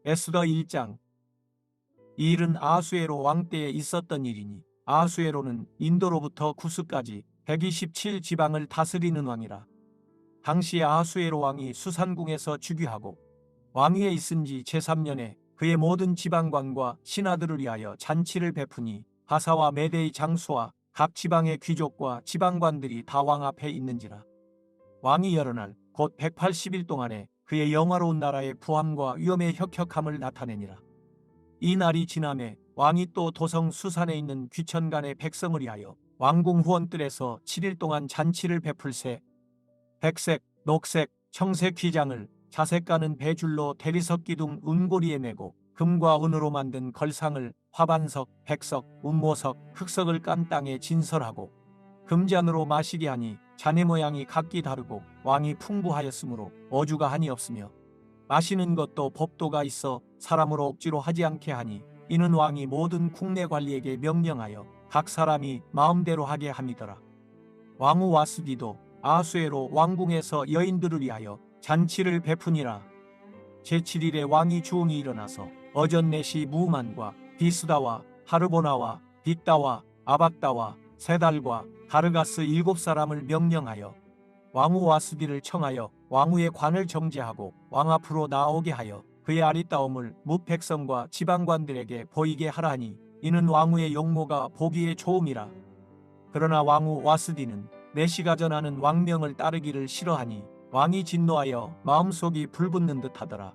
에스더 1장. 이 일은 아하수에로 왕 때에 있었던 일이니 아하수에로는 인도로부터 구스까지 127 지방을 다스리는 왕이라. 당시 아하수에로 왕이 수산궁에서 즉위하고 왕위에 있은 지 제3년에 그의 모든 지방관과 신하들을 위하여 잔치를 베푸니 하사와 메대의 장수와 각 지방의 귀족과 지방관들이 다 왕 앞에 있는지라. 왕이 여러 날 곧 180일 동안에 그의 영화로운 나라의 부함과 위엄의 혁혁함을 나타내니라. 이 날이 지남에 왕이 또 도성 수산에 있는 귀천간의 백성을 위하여 왕궁 후원뜰에서 7일 동안 잔치를 베풀세. 백색, 녹색, 청색 휘장을 자색 가는 배줄로 대리석 기둥 은고리에 매고 금과 은으로 만든 걸상을 화반석, 백석, 운모석, 흑석을 깐 땅에 진설하고 금잔으로 마시게 하니 잔의 모양이 각기 다르고 왕이 풍부하였으므로 어주가 한이 없으며 마시는 것도 법도가 있어 사람으로 억지로 하지 않게 하니 이는 왕이 모든 국내 관리에게 명령하여 각 사람이 마음대로 하게 함이더라. 왕후 와스디도 아하수에로 왕궁에서 여인들을 위하여 잔치를 베푸니라. 제7일에 왕이 주웅이 일어나서 어전넷이 무만과 비스다와 하르보나와 빅다와 아박다와 세달과 가르가스 7사람을 명령하여 왕후 와스디를 청하여 왕후의 관을 정제하고 왕 앞으로 나오게 하여 그의 아리따움을 뭇 백성과 지방관들에게 보이게 하라 하니 이는 왕후의 용모가 보기에 좋음이라. 그러나 왕후 와스디는 내시가 전하는 왕명을 따르기를 싫어하니 왕이 진노하여 마음속이 불붙는 듯하더라.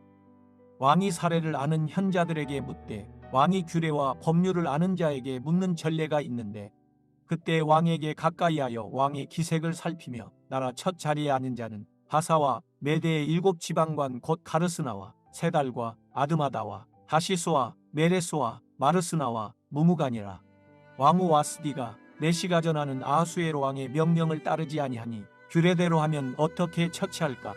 왕이 사례를 아는 현자들에게 묻되 왕이 규례와 법률을 아는 자에게 묻는 전례가 있는데 그때 왕에게 가까이하여 왕의 기색을 살피며 나라 첫 자리에 앉은 자는 하사와 메대의 7 지방관 곧 가르스나와 세달과 아드마다와 하시스와 메레스와 마르스나와 무무간이라. 왕후 와스디가 내시가 전하는 아하수에로 왕의 명령을 따르지 아니하니 규례대로 하면 어떻게 처치할까?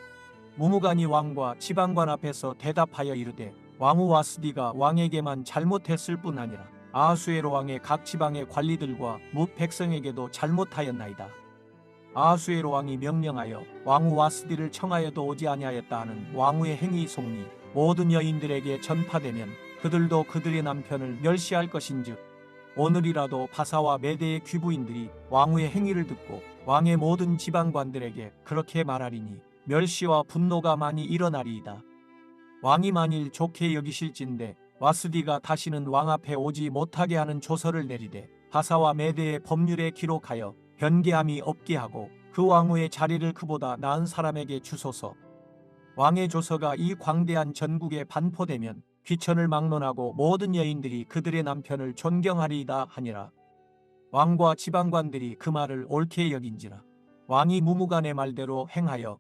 무무간이 왕과 지방관 앞에서 대답하여 이르되 왕후 와스디가 왕에게만 잘못했을 뿐 아니라 아하수에로 왕의 각 지방의 관리들과 뭇 백성에게도 잘못하였나이다. 아하수에로 왕이 명령하여 왕후 와스디를 청하여도 오지 아니하였다 하는 왕후의 행위 속리 모든 여인들에게 전파되면 그들도 그들의 남편을 멸시할 것인즉 오늘이라도 바사와 메대의 귀부인들이 왕후의 행위를 듣고 왕의 모든 지방관들에게 그렇게 말하리니 멸시와 분노가 많이 일어나리이다. 왕이 만일 좋게 여기실진대 와스디가 다시는 왕 앞에 오지 못하게 하는 조서를 내리되 바사와 메대의 법률에 기록하여 변개함이 없게 하고 그 왕후의 자리를 그보다 나은 사람에게 주소서. 왕의 조서가 이 광대한 전국에 반포되면 귀천을 막론하고 모든 여인들이 그들의 남편을 존경하리이다 하니라. 왕과 지방관들이 그 말을 옳게 여긴지라. 왕이 무무간의 말대로 행하여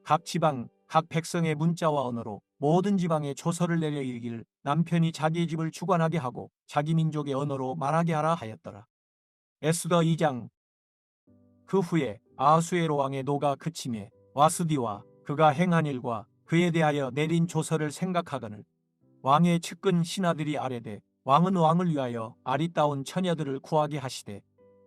각 지방 각 백성의 문자와 언어로 모든 지방에 조서를 내려 이르기를 남편이 자기 집을 주관하게 하고 자기 민족의 언어로 말하게 하라 하였더라. 에스더 2장. 그 후에 아하수에로 왕의 노가 그침에 와스디와 그가 행한 일과 그에 대하여 내린 조서를 생각하거늘 왕의 측근 신하들이 아뢰되 왕은 왕을 위하여 아리따운 처녀들을 구하게 하시되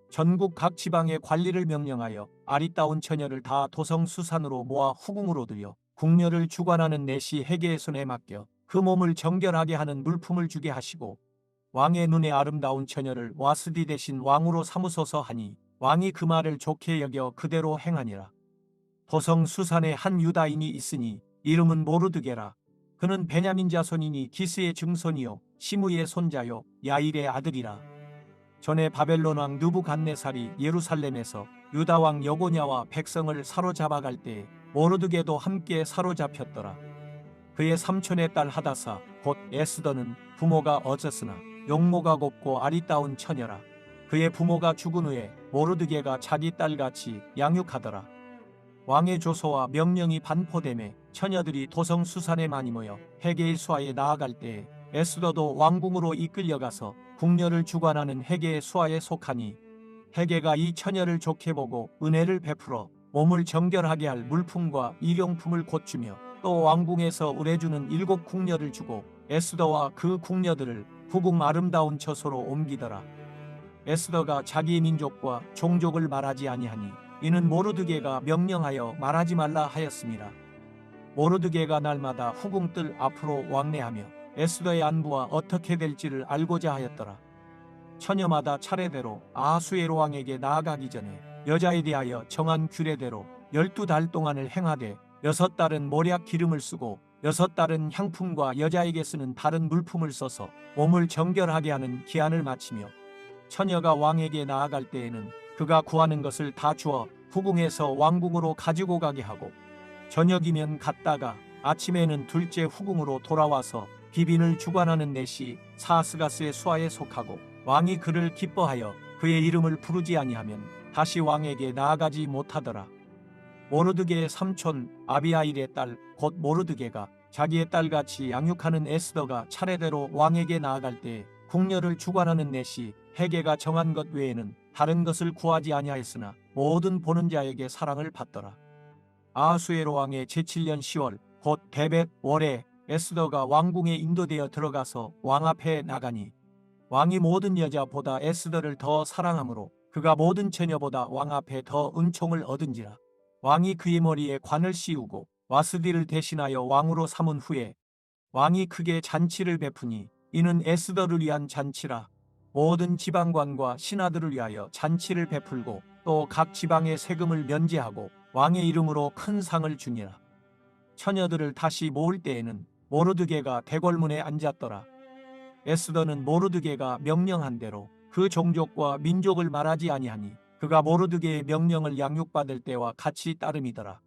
전국 각 지방의 관리를 명령하여 아리따운 처녀를 다 도성 수산으로 모아 후궁으로 들여 궁녀를 주관하는 내시 헤게의 손에 맡겨 그 몸을 정결하게 하는 물품을 주게 하시고 왕의 눈에 아름다운 처녀를 와스디 대신 왕으로 삼으소서 하니 왕이 그 말을 좋게 여겨 그대로 행하니라. 도성 수산에 한 유다인이 있으니 이름은 모르드게라. 그는 베냐민 자손이니 기스의 증손이요 시므의 손자요 야일의 아들이라. 전에 바벨론 왕 느부갓네살이 예루살렘에서 유다 왕 여고냐와 백성을 사로잡아갈 때에 모르드게도 함께 사로잡혔더라. 그의 삼촌의 딸 하다사 곧 에스더는 부모가 어졌으나 용모가 곱고 아리따운 처녀라. 그의 부모가 죽은 후에 모르드게가 자기 딸같이 양육하더라. 왕의 조서와 명령이 반포되매 처녀들이 도성 수산에 많이 모여 헤게의 수하에 나아갈 때에 에스더도 왕궁으로 이끌려가서 궁녀를 주관하는 헤게의 수하에 속하니 헤게가 이 처녀를 좋게 보고 은혜를 베풀어 몸을 정결하게 할 물품과 일용품을 곧 주며 또 왕궁에서 의뢰주는 7 궁녀를 주고 에스더와 그 궁녀들을 후궁 아름다운 처소로 옮기더라. 에스더가 자기 민족과 종족을 말하지 아니하니 이는 모르드게가 명령하여 말하지 말라 하였습니다. 모르드게가 날마다 후궁뜰 앞으로 왕래하며 에스더의 안부와 어떻게 될지를 알고자 하였더라. 처녀마다 차례대로 아하수에로 왕에게 나아가기 전에 여자에 대하여 정한 규례대로 12달 동안을 행하되 6달은 몰약 기름을 쓰고 6달은 향품과 여자에게 쓰는 다른 물품을 써서 몸을 정결하게 하는 기한을 마치며 처녀가 왕에게 나아갈 때에는 그가 구하는 것을 다 주어 후궁에서 왕궁으로 가지고 가게 하고 저녁이면 갔다가 아침에는 둘째 후궁으로 돌아와서 비빈을 주관하는 넷이 사스가스의 수하에 속하고 왕이 그를 기뻐하여 그의 이름을 부르지 아니하면 다시 왕에게 나아가지 못하더라. 모르드게의 삼촌 아비하일의 딸 곧 모르드게가 자기의 딸같이 양육하는 에스더가 차례대로 왕에게 나아갈 때 궁녀를 주관하는 넷이 헤게가 정한 것 외에는 다른 것을 구하지 아니하였으나 모든 보는 자에게 사랑을 받더라. 아하수에로 왕의 제7년 10월 곧 데벳 월에 에스더가 왕궁에 인도되어 들어가서 왕 앞에 나가니 왕이 모든 여자보다 에스더를 더 사랑하므로 그가 모든 처녀보다 왕 앞에 더 은총을 얻은지라. 왕이 그의 머리에 관을 씌우고 와스디를 대신하여 왕으로 삼은 후에 왕이 크게 잔치를 베푸니 이는 에스더를 위한 잔치라. 모든 지방관과 신하들을 위하여 잔치를 베풀고 또 각 지방의 세금을 면제하고 왕의 이름으로 큰 상을 주니라. 처녀들을 다시 모을 때에는 모르드게가 대궐문에 앉았더라. 에스더는 모르드게가 명령한 대로 그 종족과 민족을 말하지 아니하니 그가 모르드게의 명령을 양육받을 때와 같이 따름이더라.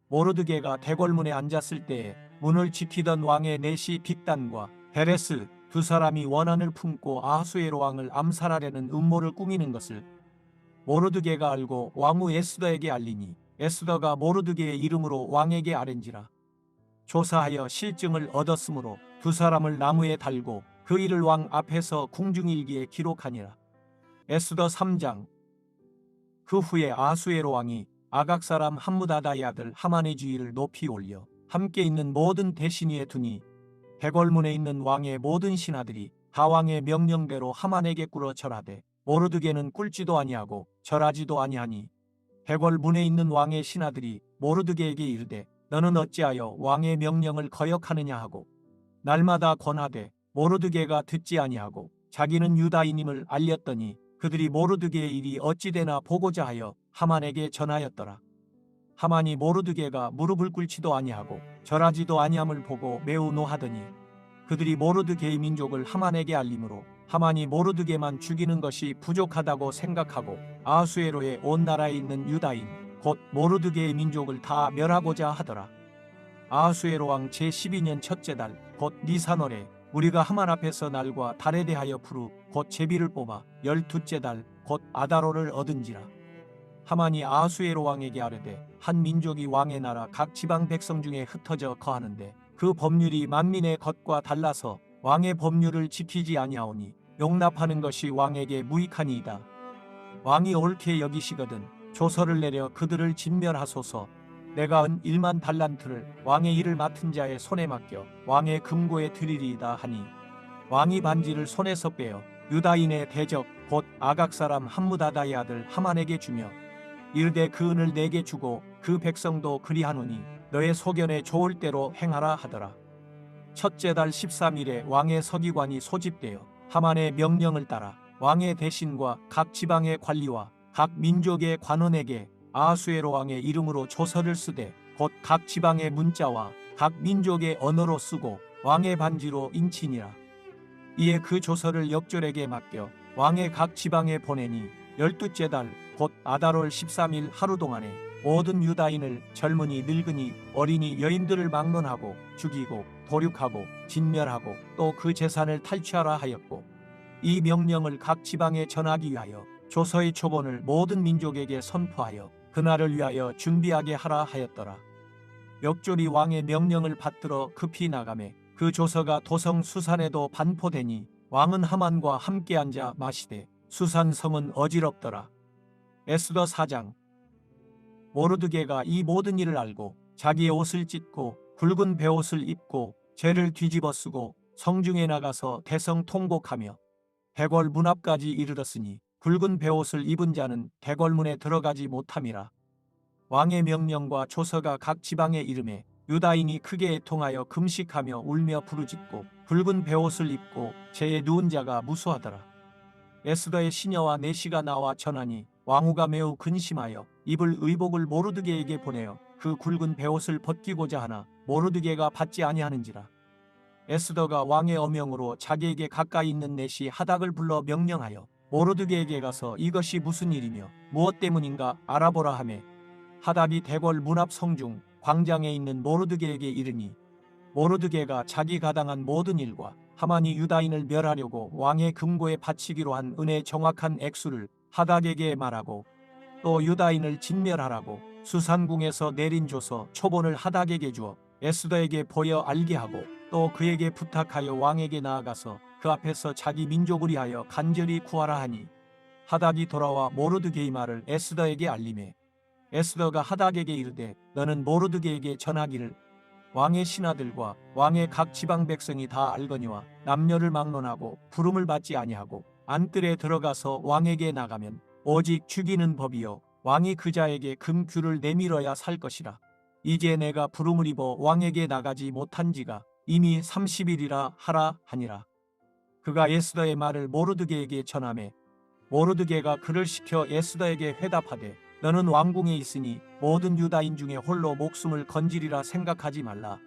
모르드게가 대궐문에 앉았을 때에 문을 지키던 왕의 넷이 빅단과 헤레스 두 사람이 원한을 품고 아하수에로 왕을 암살하려는 음모를 꾸미는 것을 모르드게가 알고 왕후 에스더에게 알리니 에스더가 모르드게의 이름으로 왕에게 아뢰니라. 조사하여 실증을 얻었으므로 두 사람을 나무에 달고 그 일을 왕 앞에서 궁중일기에 기록하니라. 에스더 3장. 그 후에 아하수에로 왕이 아각 사람 함무다다의 아들 하만의 주의를 높이 올려 함께 있는 모든 대신 위에 두니 대궐문에 있는 왕의 모든 신하들이 다 왕의 명령대로 하만에게 꿇어 절하되 모르드게는 꿇지도 아니하고 절하지도 아니하니 대궐문에 있는 왕의 신하들이 모르드게에게 이르되 너는 어찌하여 왕의 명령을 거역하느냐 하고 날마다 권하되 모르드게가 듣지 아니하고 자기는 유다인임을 알렸더니 그들이 모르드게의 일이 어찌되나 보고자 하여 하만에게 전하였더라. 하만이 모르드게가 무릎을 꿇지도 아니하고 절하지도 아니함을 보고 매우 노하더니 그들이 모르드게의 민족을 하만에게 알림으로 하만이 모르드게만 죽이는 것이 부족하다고 생각하고 아하수에로의 온 나라에 있는 유다인 곧 모르드게의 민족을 다 멸하고자 하더라. 아하수에로 왕 제12년 첫째 달 곧 니산월에 우리가 하만 앞에서 날과 달에 대하여 부르 곧 제비를 뽑아 12째 달 곧 아다로를 얻은지라. 하만이 아하수에로 왕에게 아뢰되 한 민족이 왕의 나라 각 지방 백성 중에 흩어져 거하는데 그 법률이 만민의 것과 달라서 왕의 법률을 지키지 아니하오니 용납하는 것이 왕에게 무익하니이다. 왕이 옳게 여기시거든 조서를 내려 그들을 진멸하소서. 내가 은 1만 달란트를 왕의 일을 맡은 자의 손에 맡겨 왕의 금고에 드리리이다 하니 왕이 반지를 손에서 빼어 유다인의 대적 곧 아각 사람 함무다다의 아들 하만에게 주며 이르되 그 은을 내게 주고 그 백성도 그리하노니 너의 소견에 좋을 대로 행하라 하더라. 첫째 달 13일에 왕의 서기관이 소집되어 하만의 명령을 따라 왕의 대신과 각 지방의 관리와 각 민족의 관원에게 아하수에로 왕의 이름으로 조서를 쓰되 곧 각 지방의 문자와 각 민족의 언어로 쓰고 왕의 반지로 인치니라. 이에 그 조서를 역졸에게 맡겨 왕의 각 지방에 보내니 12째 달 곧 아달월 13일 하루 동안에 모든 유다인을 젊은이 늙은이 어린이 여인들을 막론하고 죽이고 도륙하고 진멸하고 또 그 재산을 탈취하라 하였고 이 명령을 각 지방에 전하기 위하여 조서의 초본을 모든 민족에게 선포하여 그날을 위하여 준비하게 하라 하였더라. 역졸이 왕의 명령을 받들어 급히 나가매 그 조서가 도성 수산에도 반포되니 왕은 하만과 함께 앉아 마시되 수산 성은 어지럽더라. 에스더 4장. 모르드게가 이 모든 일을 알고 자기의 옷을 찢고 굵은 베옷을 입고 죄를 뒤집어 쓰고 성중에 나가서 대성 통곡하며 대궐 문 앞까지 이르렀으니 굵은 베옷을 입은 자는 대궐문에 들어가지 못함이라. 왕의 명령과 조서가 각 지방에 이름에 유다인이 크게 애통하여 금식하며 울며 부르짖고 붉은 베옷을 입고 재에 누운 자가 무수하더라. 에스더의 시녀와 내시가 나와 전하니 왕후가 매우 근심하여 입을 의복을 모르드게에게 보내어 그 굵은 베옷을 벗기고자 하나 모르드게가 받지 아니하는지라. 에스더가 왕의 어명으로 자기에게 가까이 있는 내시 하닥을 불러 명령하여 모르드게에게 가서 이것이 무슨 일이며 무엇 때문인가 알아보라 하매 하닥이 대궐 문 앞 성중 광장에 있는 모르드게에게 이르니 모르드게가 자기가 당한 모든 일과 하만이 유다인을 멸하려고 왕의 금고에 바치기로 한 은의 정확한 액수를 하닥에게 말하고 또 유다인을 진멸하라고 수산궁에서 내린 조서 초본을 하닥에게 주어 에스더에게 보여 알게 하고 또 그에게 부탁하여 왕에게 나아가서 그 앞에서 자기 민족을 위하여 간절히 구하라 하니 하닥이 돌아와 모르드게의 말을 에스더에게 알리매 에스더가 하닥에게 이르되 너는 모르드게에게 전하기를 왕의 신하들과 왕의 각 지방 백성이 다 알거니와 남녀를 막론하고 부름을 받지 아니하고 안뜰에 들어가서 왕에게 나가면 오직 죽이는 법이요 왕이 그 자에게 금규를 내밀어야 살 것이라. 이제 내가 부름을 입어 왕에게 나가지 못한 지가 이미 30일이라 하라 하니라. 그가 에스더의 말을 모르드게에게 전하매 모르드게가 그를 시켜 에스더에게 회답하되 너는 왕궁에 있으니 모든 유다인 중에 홀로 목숨을 건지리라 생각하지 말라.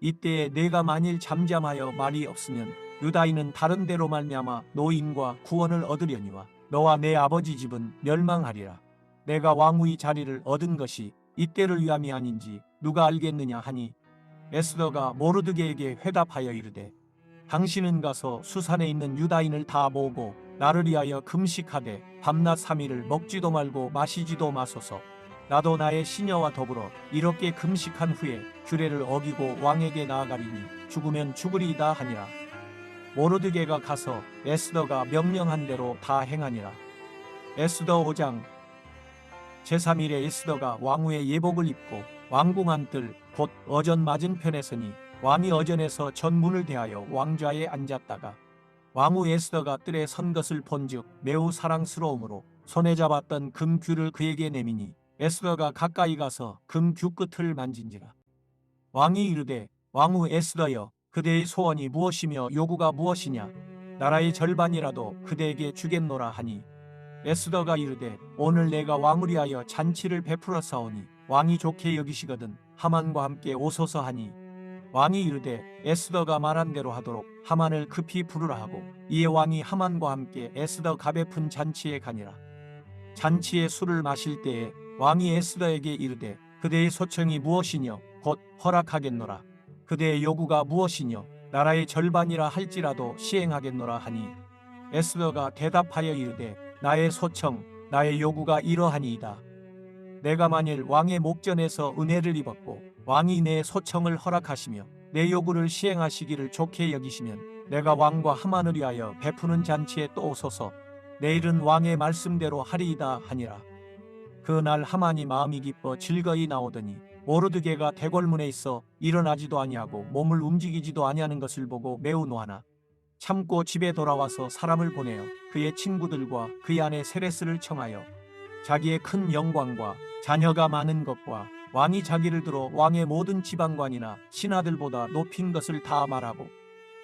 이때에 내가 만일 잠잠하여 말이 없으면 유다인은 다른 데로 말미암아 노인과 구원을 얻으려니와 너와 내 아버지 집은 멸망하리라. 내가 왕후의 자리를 얻은 것이 이때를 위함이 아닌지 누가 알겠느냐 하니 에스더가 모르드게에게 회답하여 이르되 당신은 가서 수산에 있는 유다인을 다 모으고 나를 위하여 금식하되 밤낮 3일을 먹지도 말고 마시지도 마소서. 나도 나의 시녀와 더불어 이렇게 금식한 후에 규례를 어기고 왕에게 나아가리니 죽으면 죽으리이다 하니라. 모르드게가 가서 에스더가 명령한 대로 다 행하니라. 에스더 5장. 제3일에 에스더가 왕후의 예복을 입고 왕궁 안뜰 곧 어전 맞은편에 서니 왕이 어전에서 전문을 대하여 왕좌에 앉았다가 왕후 에스더가 뜰에 선 것을 본즉 매우 사랑스러움으로 손에 잡았던 금규를 그에게 내미니 에스더가 가까이 가서 금규 끝을 만진지라. 왕이 이르되 왕후 에스더여 그대의 소원이 무엇이며 요구가 무엇이냐 나라의 절반이라도 그대에게 주겠노라 하니 에스더가 이르되 오늘 내가 왕을 위하여 잔치를 베풀어 사오니 왕이 좋게 여기시거든 하만과 함께 오소서 하니 왕이 이르되 에스더가 말한 대로 하도록 하만을 급히 부르라 하고 이에 왕이 하만과 함께 에스더 가베푼 잔치에 가니라. 잔치에 술을 마실 때에 왕이 에스더에게 이르되 그대의 소청이 무엇이뇨 곧 허락하겠노라. 그대의 요구가 무엇이뇨 나라의 절반이라 할지라도 시행하겠노라 하니 에스더가 대답하여 이르되 나의 소청 나의 요구가 이러하니이다. 내가 만일 왕의 목전에서 은혜를 입었고 왕이 내 소청을 허락하시며 내 요구를 시행하시기를 좋게 여기시면 내가 왕과 하만을 위하여 베푸는 잔치에 또 오소서. 내일은 왕의 말씀대로 하리이다 하니라. 그날 하만이 마음이 기뻐 즐거이 나오더니 모르드게가 대궐문에 있어 일어나지도 아니하고 몸을 움직이지도 아니하는 것을 보고 매우 노하나 참고 집에 돌아와서 사람을 보내어 그의 친구들과 그의 아내 세레스를 청하여 자기의 큰 영광과 자녀가 많은 것과 왕이 자기를 들어 왕의 모든 지방관이나 신하들보다 높인 것을 다 말하고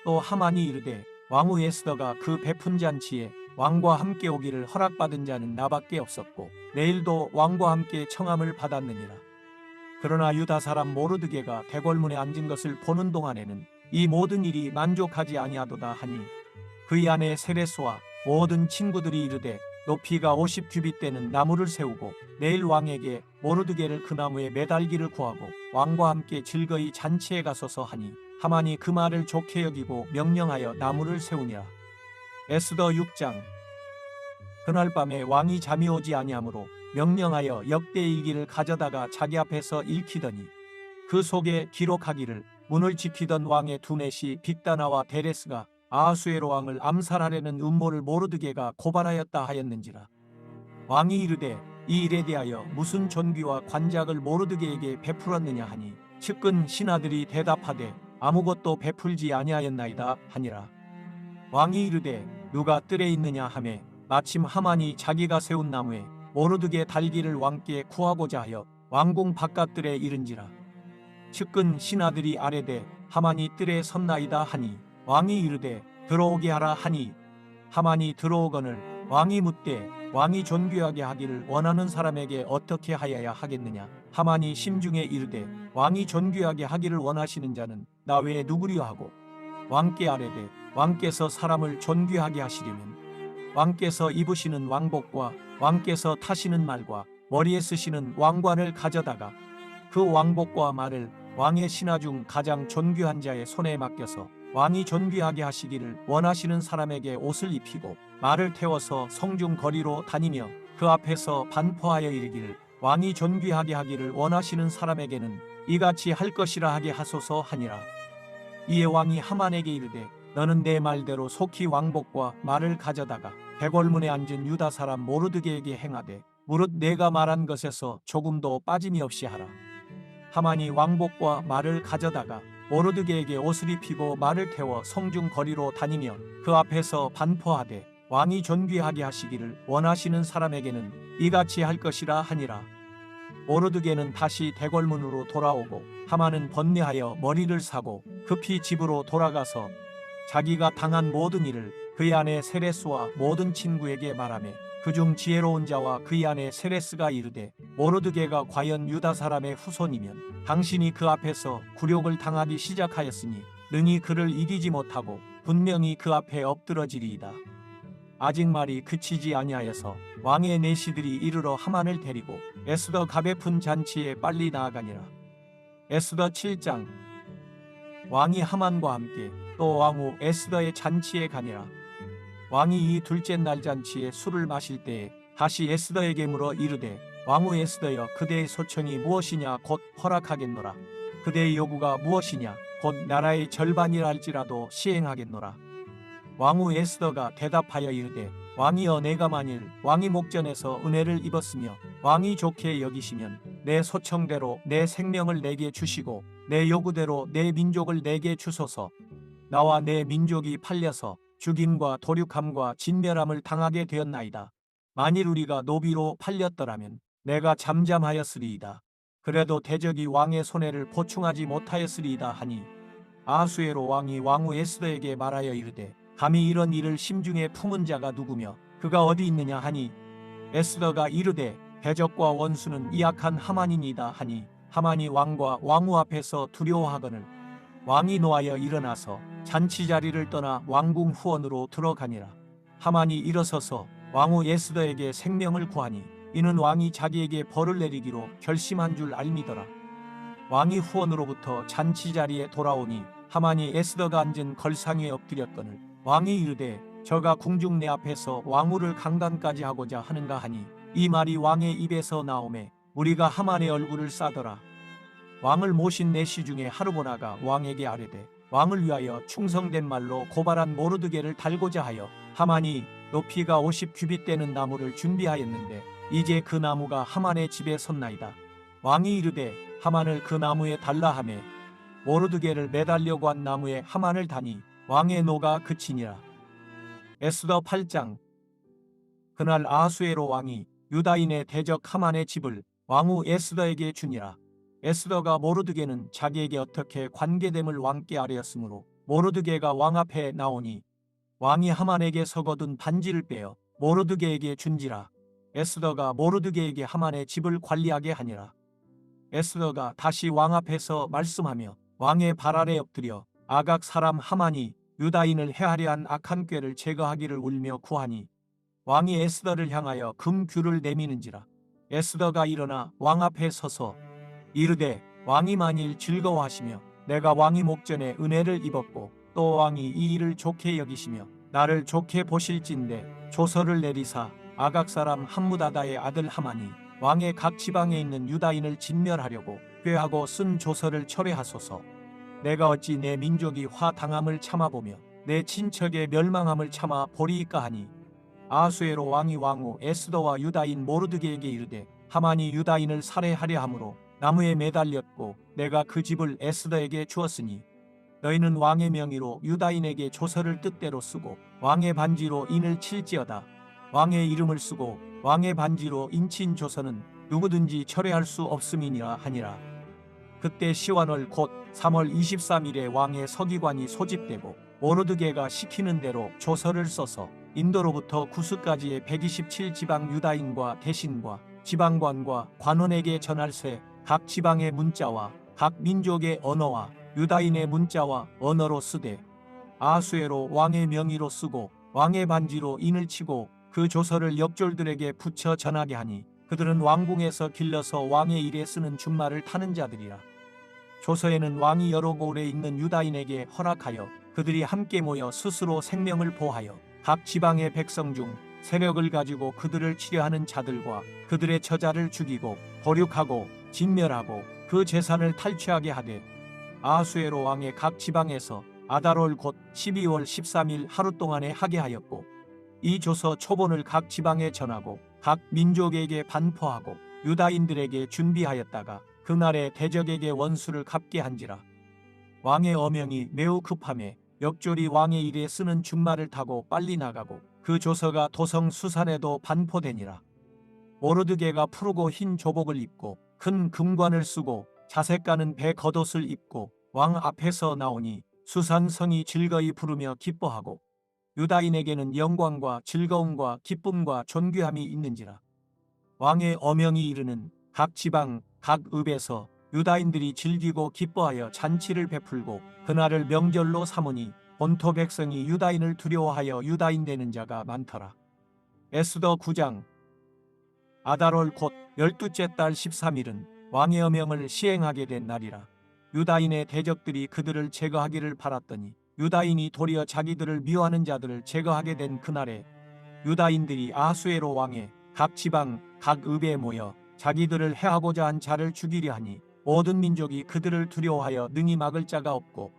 또 하만이 이르되 왕후 에스더가 그 베푼 잔치에 왕과 함께 오기를 허락받은 자는 나밖에 없었고 내일도 왕과 함께 청함을 받았느니라. 그러나 유다 사람 모르드게가 대궐문에 앉은 것을 보는 동안에는 이 모든 일이 만족하지 아니하도다 하니 그의 아내 세레스와 모든 친구들이 이르되 높이가 50규빗 되는 나무를 세우고 내일 왕에게 모르드게를 그 나무에 매달기를 구하고 왕과 함께 즐거이 잔치에 가소서 하니 하만이 그 말을 좋게 여기고 명령하여 나무를 세우니라. 에스더 6장. 그날 밤에 왕이 잠이 오지 아니하므로 명령하여 역대일기를 가져다가 자기 앞에서 읽히더니 그 속에 기록하기를 문을 지키던 왕의 두넷이 빅다나와 데레스가 아하수에로 왕을 암살하려는 음모를 모르드게가 고발하였다 하였는지라. 왕이 이르되 이 일에 대하여 무슨 존귀와 관작을 모르드게에게 베풀었느냐 하니 측근 신하들이 대답하되 아무것도 베풀지 아니하였나이다 하니라. 왕이 이르되 누가 뜰에 있느냐 하매 마침 하만이 자기가 세운 나무에 모르드게 달기를 왕께 구하고자 하여 왕궁 바깥들에 이른지라. 측근 신하들이 아뢰되 하만이 뜰에 섰나이다 하니 왕이 이르되 들어오게 하라 하니 하만이 들어오거늘 왕이 묻되 왕이 존귀하게 하기를 원하는 사람에게 어떻게 하여야 하겠느냐. 하만이 심중에 이르되 왕이 존귀하게 하기를 원하시는 자는 나 외에 누구리요 하고 왕께 아뢰되 왕께서 사람을 존귀하게 하시려면 왕께서 입으시는 왕복과 왕께서 타시는 말과 머리에 쓰시는 왕관을 가져다가 그 왕복과 말을 왕의 신하 중 가장 존귀한 자의 손에 맡겨서 왕이 존귀하게 하시기를 원하시는 사람에게 옷을 입히고 말을 태워서 성중 거리로 다니며 그 앞에서 반포하여 이르기를 왕이 존귀하게 하기를 원하시는 사람에게는 이같이 할 것이라 하게 하소서 하니라. 이에 왕이 하만에게 이르되 너는 내 말대로 속히 왕복과 말을 가져다가 백월문에 앉은 유다 사람 모르드게에게 행하되 무릇 내가 말한 것에서 조금도 빠짐이 없이 하라. 하만이 왕복과 말을 가져다가 모르드게에게 옷을 입히고 말을 태워 성중 거리로 다니며 그 앞에서 반포하되 왕이 존귀하게 하시기를 원하시는 사람에게는 이같이 할 것이라 하니라. 모르드게는 다시 대궐문으로 돌아오고 하만은 번뇌하여 머리를 사고 급히 집으로 돌아가서 자기가 당한 모든 일을 그의 아내 세레스와 모든 친구에게 말하며 그중 지혜로운 자와 그의 아내 세레스가 이르되 모르드게가 과연 유다 사람의 후손이면 당신이 그 앞에서 굴욕을 당하기 시작하였으니 능히 그를 이기지 못하고 분명히 그 앞에 엎드러지리이다. 아직 말이 그치지 아니하여서 왕의 내시들이 이르러 하만을 데리고 에스더 가베푼 잔치에 빨리 나아가니라. 에스더 7장. 왕이 하만과 함께 또 왕후 에스더의 잔치에 가니라. 왕이 이 둘째 날 잔치에 술을 마실 때에 다시 에스더에게 물어 이르되 왕후 에스더여 그대의 소청이 무엇이냐 곧 허락하겠노라. 그대의 요구가 무엇이냐 곧 나라의 절반이랄지라도 시행하겠노라. 왕후 에스더가 대답하여 이르되 왕이여 내가 만일 왕이 목전에서 은혜를 입었으며 왕이 좋게 여기시면 내 소청대로 내 생명을 내게 주시고 내 요구대로 내 민족을 내게 주소서. 나와 내 민족이 팔려서 죽임과 도륙함과 진멸함을 당하게 되었나이다. 만일 우리가 노비로 팔렸더라면 내가 잠잠하였으리이다. 그래도 대적이 왕의 손해를 보충하지 못하였으리이다 하니 아하수에로 왕이 왕후 에스더에게 말하여 이르되 감히 이런 일을 심중에 품은 자가 누구며 그가 어디 있느냐 하니 에스더가 이르되 대적과 원수는 이 악한 하만이니이다 하니 하만이 왕과 왕후 앞에서 두려워하거늘 왕이 노하여 일어나서 잔치 자리를 떠나 왕궁 후원으로 들어가니라. 하만이 일어서서 왕후 에스더에게 생명을 구하니 이는 왕이 자기에게 벌을 내리기로 결심한 줄 알미더라. 왕이 후원으로부터 잔치 자리에 돌아오니 하만이 에스더가 앉은 걸상 위에 엎드렸거늘 왕이 이르되 저가 궁중 내 앞에서 왕후를 강간까지 하고자 하는가 하니 이 말이 왕의 입에서 나오매 우리가 하만의 얼굴을 싸더라. 왕을 모신 내시 중에 하르보나가 왕에게 아뢰되 왕을 위하여 충성된 말로 고발한 모르드게를 달고자 하여 하만이 높이가 50규빗 되는 나무를 준비하였는데 이제 그 나무가 하만의 집에 섰나이다. 왕이 이르되 하만을 그 나무에 달라 하매 모르드게를 매달려고 한 나무에 하만을 다니 왕의 노가 그치니라. 에스더 8장. 그날 아하수에로 왕이 유다인의 대적 하만의 집을 왕후 에스더에게 주니라. 에스더가 모르드게는 자기에게 어떻게 관계됨을 왕께 아뢰었으므로 모르드게가 왕 앞에 나오니 왕이 하만에게 서거둔 반지를 빼어 모르드게에게 준지라. 에스더가 모르드게에게 하만의 집을 관리하게 하니라. 에스더가 다시 왕 앞에서 말씀하며 왕의 발 아래 엎드려 아각 사람 하만이 유다인을 해하려 한 악한 꾀를 제거하기를 울며 구하니 왕이 에스더를 향하여 금규를 내미는지라. 에스더가 일어나 왕 앞에 서서 이르되 왕이 만일 즐거워하시며 내가 왕이 목전에 은혜를 입었고 또 왕이 이 일을 좋게 여기시며 나를 좋게 보실진대 조서를 내리사 아각 사람 함무다다의 아들 하만이 왕의 각 지방에 있는 유다인을 진멸하려고 꾀하고 쓴 조서를 철회하소서. 내가 어찌 내 민족이 화당함을 참아보며 내 친척의 멸망함을 참아 보리이까 하니 아하수에로 왕이 왕후 에스더와 유다인 모르드게에게 이르되 하만이 유다인을 살해하려 함으로 나무에 매달렸고 내가 그 집을 에스더에게 주었으니 너희는 왕의 명의로 유다인에게 조서를 뜻대로 쓰고 왕의 반지로 인을 칠지어다. 왕의 이름을 쓰고 왕의 반지로 인친 조서는 누구든지 철회할 수 없음이니라 하니라. 그때 시완월 곧 3월 23일에 왕의 서기관이 소집되고 모르드게가 시키는 대로 조서를 써서 인도로부터 구스까지의 127지방 유다인과 대신과 지방관과 관원에게 전할세. 각 지방의 문자와 각 민족의 언어와 유다인의 문자와 언어로 쓰되 아수에로 왕의 명의로 쓰고 왕의 반지로 인을 치고 그 조서를 역졸들에게 붙여 전하게 하니 그들은 왕궁에서 길러서 왕의 일에 쓰는 준말을 타는 자들이라. 조서에는 왕이 여러 고을에 있는 유다인에게 허락하여 그들이 함께 모여 스스로 생명을 보하여 각 지방의 백성 중 세력을 가지고 그들을 치려하는 자들과 그들의 처자를 죽이고 도륙하고 진멸하고 그 재산을 탈취하게 하되 아수에로 왕의 각 지방에서 아달월 곧 12월 13일 하루 동안에 하게 하였고 이 조서 초본을 각 지방에 전하고 각 민족에게 반포하고 유다인들에게 준비하였다가 그날에 대적에게 원수를 갚게 한지라. 왕의 어명이 매우 급함에 역졸이 왕의 일에 쓰는 준말을 타고 빨리 나가고 그 조서가 도성 수산에도 반포되니라. 모르드게가 푸르고 흰 조복을 입고 큰 금관을 쓰고 자색 가는 배 겉옷을 입고 왕 앞에서 나오니 수산 성이 즐거이 부르며 기뻐하고 유다인에게는 영광과 즐거움과 기쁨과 존귀함이 있는지라. 왕의 어명이 이르는 각 지방 각 읍에서 유다인들이 즐기고 기뻐하여 잔치를 베풀고 그날을 명절로 삼으니 본토 백성이 유다인을 두려워하여 유다인 되는 자가 많더라. 에스더 9장. 아달월 곧 12째 달 13일은 왕의 어명을 시행하게 된 날이라. 유다인의 대적들이 그들을 제거하기를 바랐더니 유다인이 도리어 자기들을 미워하는 자들을 제거하게 된 그날에 유다인들이 아수에로 왕의 각 지방 각 읍에 모여 자기들을 해하고자 한 자를 죽이려 하니 모든 민족이 그들을 두려워하여 능히 막을 자가 없고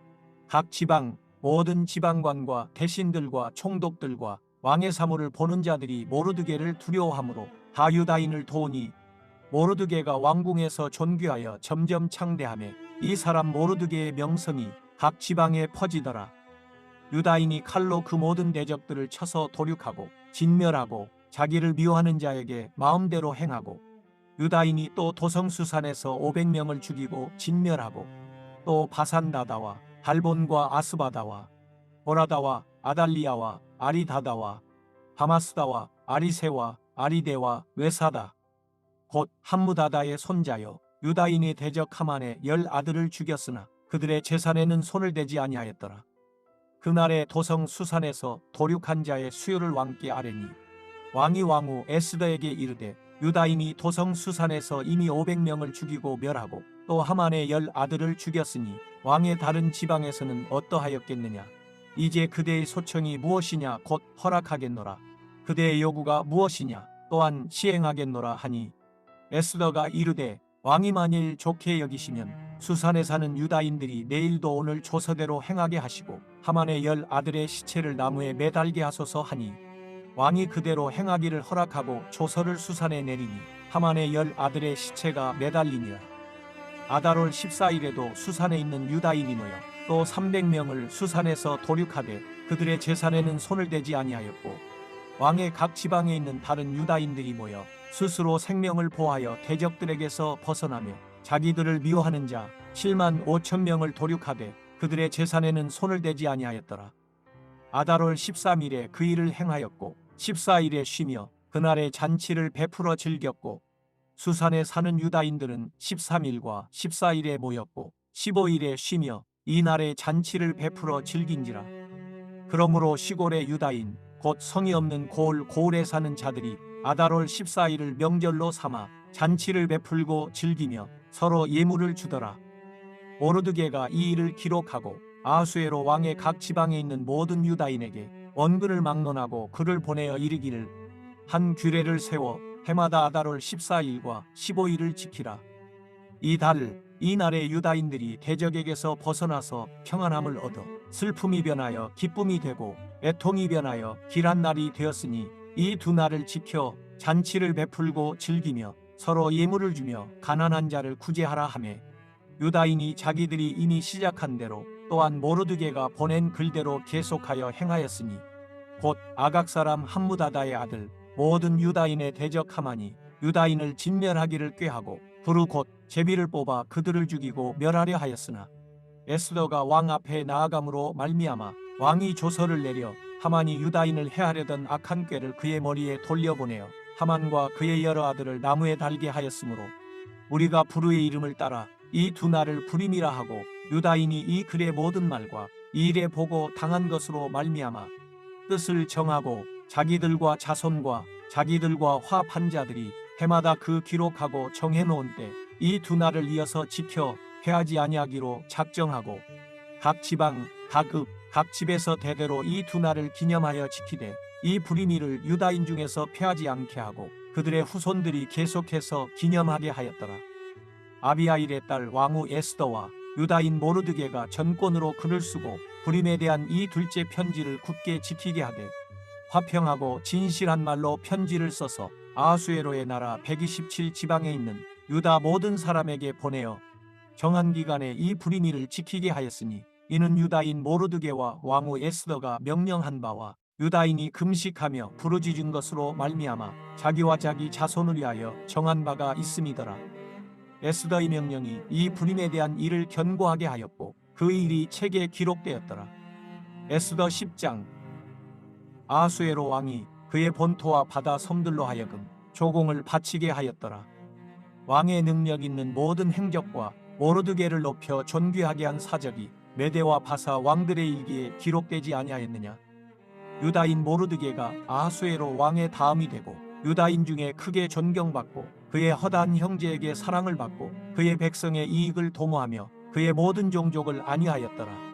각 지방 모든 지방관과 대신들과 총독들과 왕의 사물을 보는 자들이 모르드게를 두려워하므로 다 유다인을 도우니 모르드게가 왕궁에서 존귀하여 점점 창대하며 이 사람 모르드게의 명성이 각 지방에 퍼지더라. 유다인이 칼로 그 모든 대적들을 쳐서 도륙하고 진멸하고 자기를 미워하는 자에게 마음대로 행하고 유다인이 또 도성수산에서 500명을 죽이고 진멸하고 또 바산다다와 할본과 아스바다와 보라다와 아달리아와 아리다다와 하마스다와 아리세와 아리데와 외사다 곧 함무다다의 손자여 유다인이 대적 하만의 10 아들을 죽였으나 그들의 재산에는 손을 대지 아니하였더라. 그날에 도성 수산에서 도륙한 자의 수요를 왕께 아뢰니 왕이 왕후 에스더에게 이르되 유다인이 도성 수산에서 이미 500명을 죽이고 멸하고 또 하만의 10 아들을 죽였으니 왕의 다른 지방에서는 어떠하였겠느냐. 이제 그대의 소청이 무엇이냐 곧 허락하겠노라. 그대의 요구가 무엇이냐 또한 시행하겠노라 하니 에스더가 이르되 왕이 만일 좋게 여기시면 수산에 사는 유다인들이 내일도 오늘 조서대로 행하게 하시고 하만의 10 아들의 시체를 나무에 매달게 하소서 하니 왕이 그대로 행하기를 허락하고 조서를 수산에 내리니 하만의 10 아들의 시체가 매달리니라. 아달월 14일에도 수산에 있는 유다인이 모여 또 300명을 수산에서 도륙하되 그들의 재산에는 손을 대지 아니하였고 왕의 각 지방에 있는 다른 유다인들이 모여 스스로 생명을 보하여 대적들에게서 벗어나며 자기들을 미워하는 자 7만 5천 명을 도륙하되 그들의 재산에는 손을 대지 아니하였더라. 아달월 13일에 그 일을 행하였고 14일에 쉬며 그날에 잔치를 베풀어 즐겼고 수산에 사는 유다인들은 13일과 14일에 모였고 15일에 쉬며 이날에 잔치를 베풀어 즐긴지라. 그러므로 시골의 유다인 곧 성이 없는 고을에 사는 자들이 아달월 14일을 명절로 삼아 잔치를 베풀고 즐기며 서로 예물을 주더라. 모르드게가 이 일을 기록하고 아수에로 왕의 각 지방에 있는 모든 유다인에게 원근을 막론하고 글을 보내어 이르기를 한 규례를 세워 해마다 아달월 14일과 15일을 지키라. 이 날에 유다인들이 대적에게서 벗어나서 평안함을 얻어 슬픔이 변하여 기쁨이 되고 애통이 변하여 길한 날이 되었으니 이 두 날을 지켜 잔치를 베풀고 즐기며 서로 예물을 주며 가난한 자를 구제하라 하며 유다인이 자기들이 이미 시작한 대로 또한 모르드게가 보낸 글대로 계속하여 행하였으니 곧 아각 사람 함무다다의 아들 모든 유다인의 대적 하만이 유다인을 진멸하기를 꾀하고 부르 곧 제비를 뽑아 그들을 죽이고 멸하려 하였으나 에스더가 왕 앞에 나아감으로 말미암아 왕이 조서를 내려 하만이 유다인을 해하려던 악한 꾀를 그의 머리에 돌려보내어 하만과 그의 여러 아들을 나무에 달게 하였으므로 우리가 부르의 이름을 따라 이 두 날을 불임이라 하고 유다인이 이 글의 모든 말과 이 일에 보고 당한 것으로 말미암아 뜻을 정하고 자기들과 자손과 자기들과 화합한 자들이 해마다 그 기록하고 정해놓은 때 이 두 날을 이어서 지켜 패하지 아니하기로 작정하고 각 지방, 각 읍, 각 집에서 대대로 이 두 날을 기념하여 지키되 이 불임일을 유다인 중에서 패하지 않게 하고 그들의 후손들이 계속해서 기념하게 하였더라. 아비하일의 딸 왕후 에스더와 유다인 모르드게가 전권으로 글을 쓰고 불임에 대한 이 둘째 편지를 굳게 지키게 하되 화평하고 진실한 말로 편지를 써서 아하수에로의 나라 127 지방에 있는 유다 모든 사람에게 보내어 정한 기간에 이 불임일을 지키게 하였으니 이는 유다인 모르드게와 왕후 에스더가 명령한 바와 유다인이 금식하며 부르짖은 것으로 말미암아 자기와 자기 자손을 위하여 정한 바가 있음이더라. 에스더의 명령이 이 불임에 대한 일을 견고하게 하였고 그 일이 책에 기록되었더라. 에스더 10장. 아하수에로 왕이 그의 본토와 바다 섬들로 하여금 조공을 바치게 하였더라. 왕의 능력 있는 모든 행적과 모르드게를 높여 존귀하게 한 사적이 메대와 바사 왕들의 일기에 기록되지 아니하였느냐. 유다인 모르드게가 아하수에로 왕의 다음이 되고 유다인 중에 크게 존경받고 그의 허다한 형제에게 사랑을 받고 그의 백성의 이익을 도모하며 그의 모든 종족을 안위하였더라.